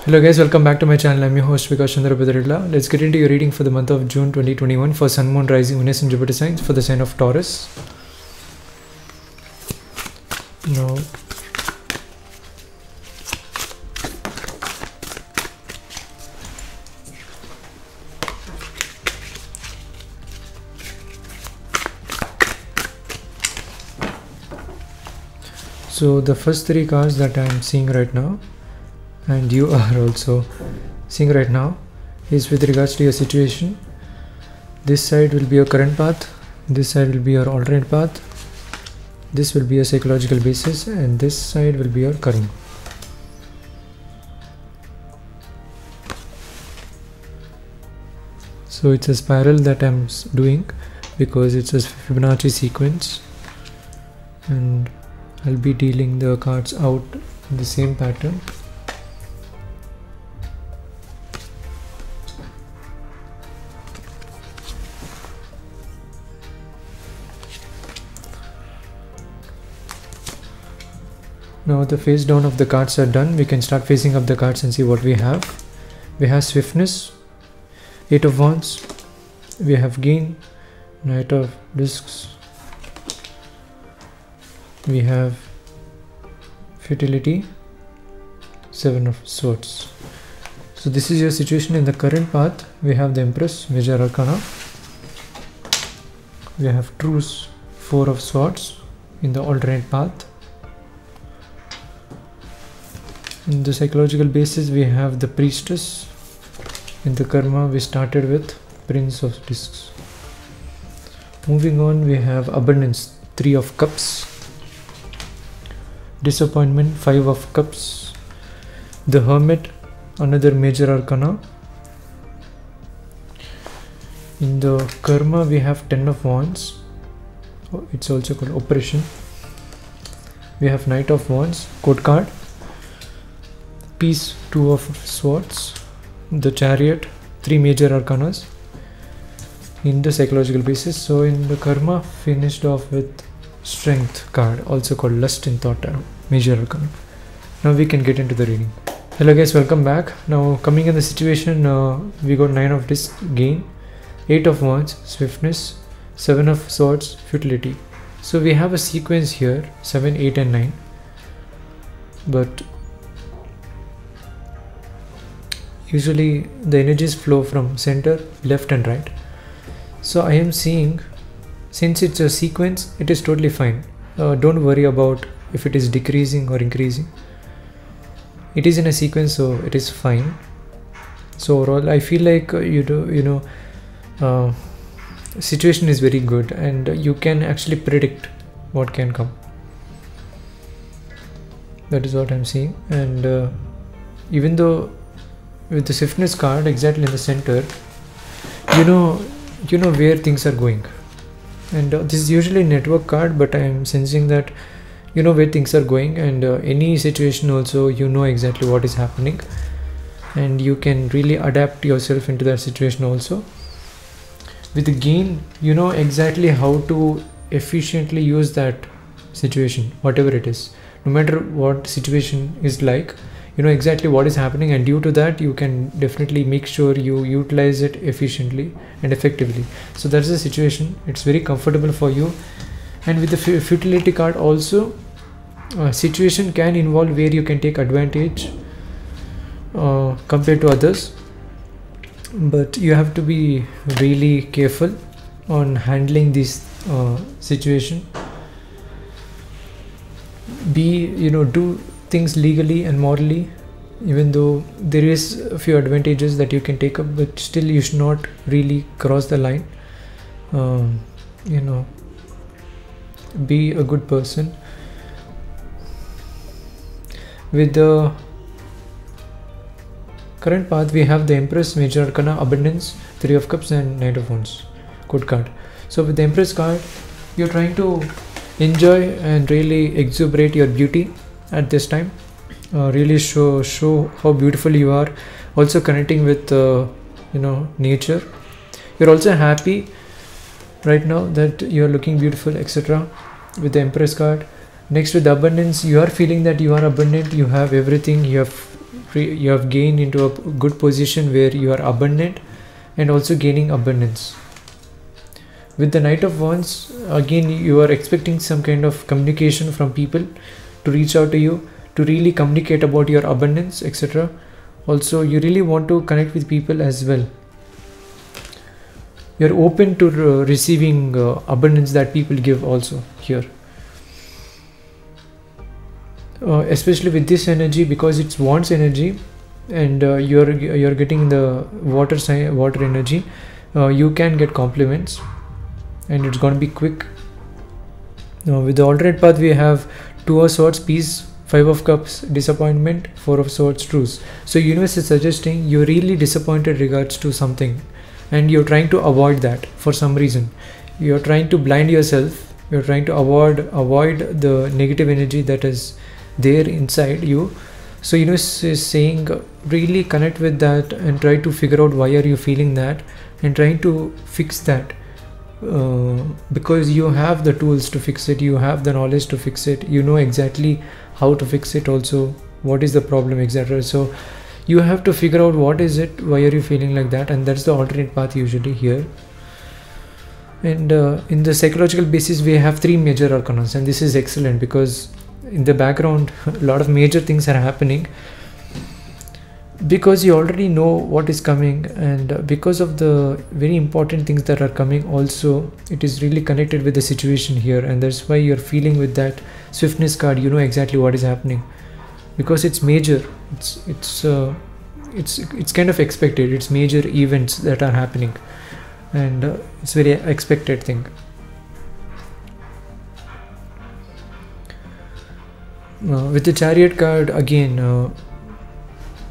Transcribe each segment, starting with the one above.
Hello guys, welcome back to my channel. I'm your host Vikas Chandra Bhadralla. Let's get into your reading for the month of June 2021 for Sun, Moon, Rising, Venus and Jupiter signs for the sign of Taurus. Now, so the first three cards that I'm seeing right now, and you are also seeing right now, is with regards to your situation. This side will be your current path, this side will be your alternate path, this will be your psychological basis, and this side will be your karma. So it's a spiral that I'm doing because it's a Fibonacci sequence, and I'll be dealing the cards out in the same pattern. Now the face down of the cards are done. We can start facing up the cards and see what we have. We have swiftness, 8 of wands, we have gain, knight of discs, we have futility, 7 of swords. So this is your situation in the current path. We have the Empress, major arcana, we have truce, 4 of swords in the alternate path. In the psychological basis, we have the priestess. In the karma, we started with prince of discs. Moving on, we have abundance, 3 of cups. Disappointment, 5 of cups. The hermit, another major arcana. In the karma, we have 10 of wands. It's also called oppression. We have knight of wands, court card. Peace, 2 of swords, the chariot, 3 major arcanas in the psychological basis. So in the karma, finished off with strength card, also called lust in thought, major arcana. Now we can get into the reading. Hello guys, welcome back. Now coming in the situation, we got 9 of disc, gain, 8 of wands, swiftness, 7 of swords, futility. So we have a sequence here, 7, 8 and 9, but usually the energies flow from center, left and right. So I am seeing, since it's a sequence, it is totally fine. Don't worry about if it is decreasing or increasing. It is in a sequence, so it is fine. So overall, I feel like situation is very good, and you can actually predict what can come. That is what I'm seeing. And even though with the swiftness card exactly in the center, you know where things are going, and this is usually a network card, but I am sensing that you know where things are going, and any situation also you know exactly what is happening, and you can really adapt yourself into that situation also. With the gain, you know exactly how to efficiently use that situation, whatever it is, no matter what situation is like. You know exactly what is happening, and due to that you can definitely make sure you utilize it efficiently and effectively. So that's the situation. It's very comfortable for you. And with the futility card also, situation can involve where you can take advantage compared to others, but you have to be really careful on handling this situation. Do things legally and morally, even though there is a few advantages that you can take up, but still you should not really cross the line. Be a good person. With the current path, we have the Empress, major arcana, abundance, 3 of cups and knight of wands, court card. So with the Empress card, you're trying to enjoy and really exuberate your beauty at this time. Really show how beautiful you are, also connecting with nature. You're also happy right now that you're looking beautiful, etc. with the Empress card. Next, with the abundance, you are feeling that you are abundant, you have everything, you have you have gained into a good position where you are abundant and also gaining abundance. With the Knight of Wands, again you are expecting some kind of communication from people to reach out to you, to really communicate about your abundance, etc. Also, you really want to connect with people as well. You're open to receiving abundance that people give also here. Especially with this energy, because it's Wands energy, and you're getting the water energy, you can get compliments, and it's going to be quick. Now with the alternate path, we have Two of Swords, peace, Five of Cups, disappointment, Four of Swords, truce. So universe is suggesting you're really disappointed regards to something, and you're trying to avoid that for some reason. You're trying to blind yourself. You're trying to avoid the negative energy that is there inside you. So universe is saying really connect with that and try to figure out why are you feeling that, and trying to fix that. Because you have the tools to fix it, you have the knowledge to fix it, you know exactly how to fix it, also what is the problem, etc. So you have to figure out what is it, why are you feeling like that, and that's the alternate path usually here. And in the psychological basis, we have three major arcanas, and this is excellent because in the background a lot of major things are happening, because you already know what is coming, and because of the very important things that are coming also, it is really connected with the situation here, and that's why you're feeling with that swiftness card. You know exactly what is happening because it's major. It's kind of expected. It's major events that are happening, and it's very expected thing. With the Chariot card again,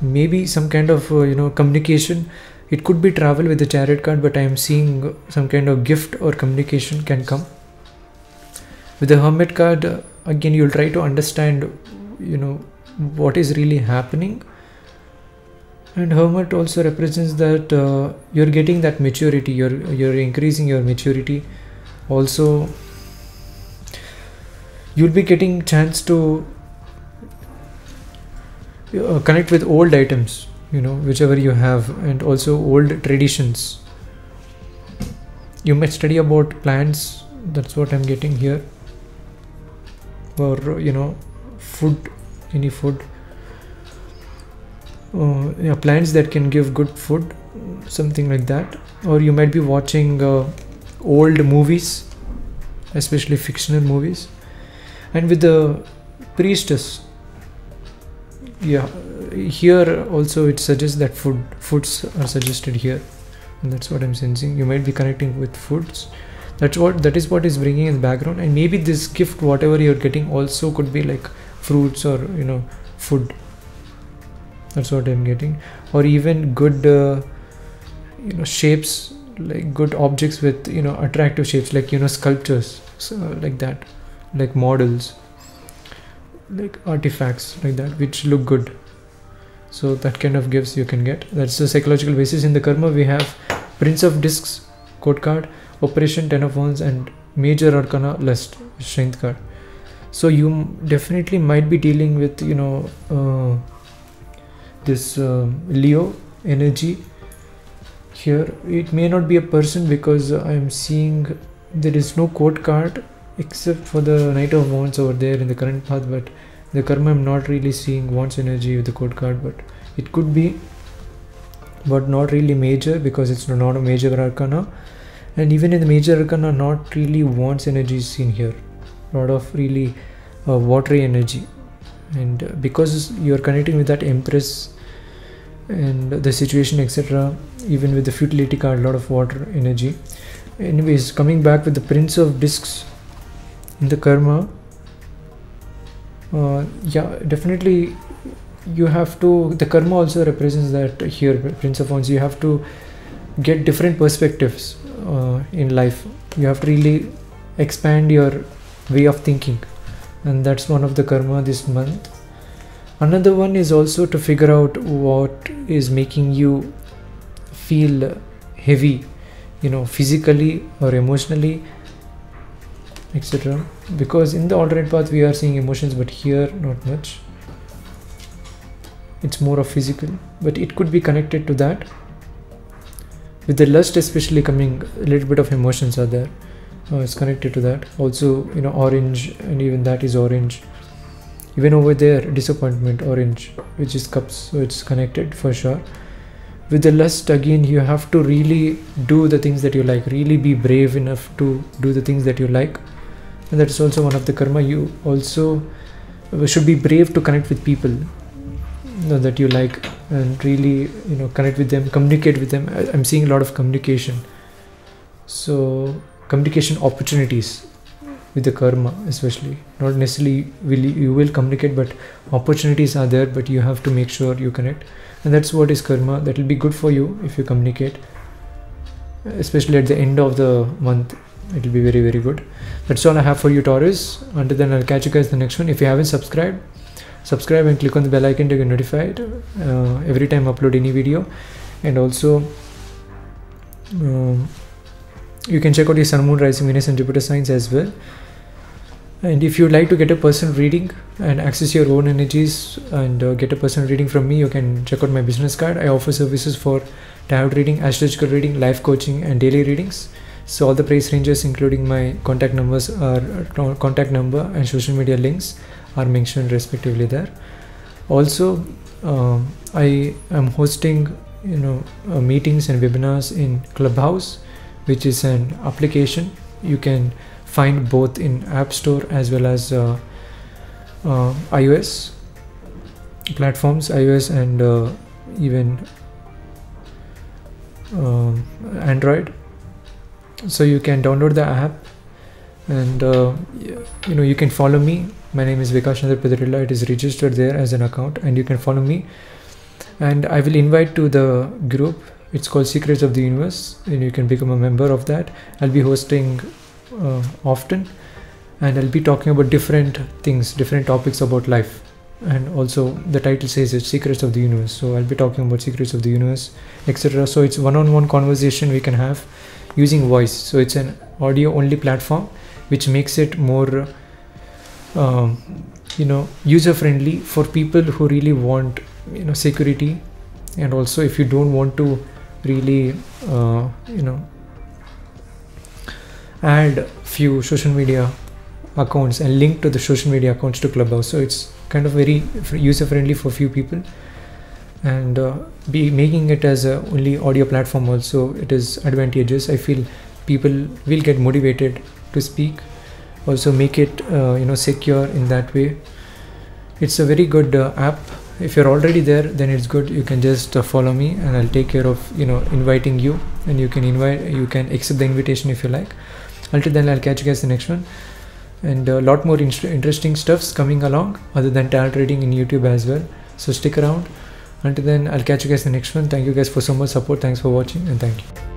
maybe some kind of communication. It could be travel with the Chariot card, but I am seeing some kind of gift or communication can come. With the Hermit card, again you'll try to understand what is really happening, and Hermit also represents that you're getting that maturity, you're increasing your maturity. Also you'll be getting chance to connect with old items, whichever you have, and also old traditions. You might study about plants, that's what I'm getting here, or food, any food, plants that can give good food, something like that. Or you might be watching old movies, especially fictional movies. And with the Priestess, here also it suggests that foods are suggested here, and that's what I'm sensing. You might be connecting with foods. That is what is bringing in the background. And maybe this gift, whatever you're getting, also could be like fruits or food. That's what I'm getting. Or even good shapes, like good objects with attractive shapes, like sculptures, so like that, like models, like artifacts like that, which look good. So that kind of gifts you can get. That's the psychological basis. In the karma, we have Prince of Discs, Court card, Oppression, Ten of Wands, and Major Arcana, Lust, Strength card. So you definitely might be dealing with this Leo energy here. It may not be a person, because I am seeing there is no Court card except for the Knight of Wands over there in the current path, but the karma I'm not really seeing Wands energy with the Court card, but it could be, but not really major, because it's not a major arcana. And even in the major arcana, not really Wands energy is seen here. A lot of really watery energy, and because you're connecting with that Empress and the situation, etc. Even with the Futility card, a lot of water energy. Anyways, coming back with the Prince of Discs in the karma, definitely you have to, the karma also represents that here, Prince of Wands. You have to get different perspectives in life. You have to really expand your way of thinking, and that's one of the karma this month. Another one is also to figure out what is making you feel heavy, physically or emotionally, etc. Because in the alternate path we are seeing emotions, but here not much. it's more of physical, but it could be connected to that. With the lust especially coming, a little bit of emotions are there. It's connected to that. Also, you know, orange, and even that is orange. Even over there, disappointment, orange, which is cups, so it's connected for sure. With the lust, again, you have to really do the things that you like, really be brave enough to do the things that you like. And that's also one of the karma. You also should be brave to connect with people, you know, that you like, and really, you know, connect with them, communicate with them. I'm seeing a lot of communication. So communication opportunities with the karma, especially, not necessarily you will communicate, but opportunities are there, but you have to make sure you connect. And that's what is karma. That will be good for you if you communicate, especially at the end of the month. It will be very, very good. That's all I have for you, Taurus. Until then, I'll catch you guys in the next one. If you haven't subscribed, subscribe and click on the bell icon to get notified every time I upload any video. And also you can check out your Sun, Moon, Rising, Venus and Jupiter signs as well. And if you'd like to get a personal reading and access your own energies and get a personal reading from me, you can check out my business card. I offer services for tarot reading, astrological reading, life coaching and daily readings. So all the price ranges, including my contact numbers, contact number and social media links are mentioned respectively there. Also, I am hosting, you know, meetings and webinars in Clubhouse, which is an application you can find both in App Store as well as iOS platforms, iOS and even Android. So you can download the app, and you know, you can follow me. My name is Vikas Chandra Pedirilla. It is registered there as an account, and you can follow me. And I will invite to the group. It's called Secrets of the Universe, and you can become a member of that. I'll be hosting often, and I'll be talking about different things, different topics about life. And also the title says it's Secrets of the Universe, so I'll be talking about secrets of the universe, etc. So it's one-on-one conversation we can have using voice. So it's an audio only platform, which makes it more you know, user friendly for people who really want, you know, security. And also if you don't want to really you know, add few social media accounts and link to the social media accounts to Clubhouse, so it's kind of very user friendly for few people. And be making it as a only audio platform also, it is advantageous. I feel people will get motivated to speak. Also make it you know, secure in that way. It's a very good app. If you're already there, then it's good. You can just follow me, and I'll take care of, you know, inviting you, and you can accept the invitation if you like. Until then, I'll catch you guys in the next one, and a lot more interesting stuffs coming along other than tarot reading in YouTube as well. So stick around. Until then, I'll catch you guys in the next one. Thank you guys for so much support. Thanks for watching, and thank you.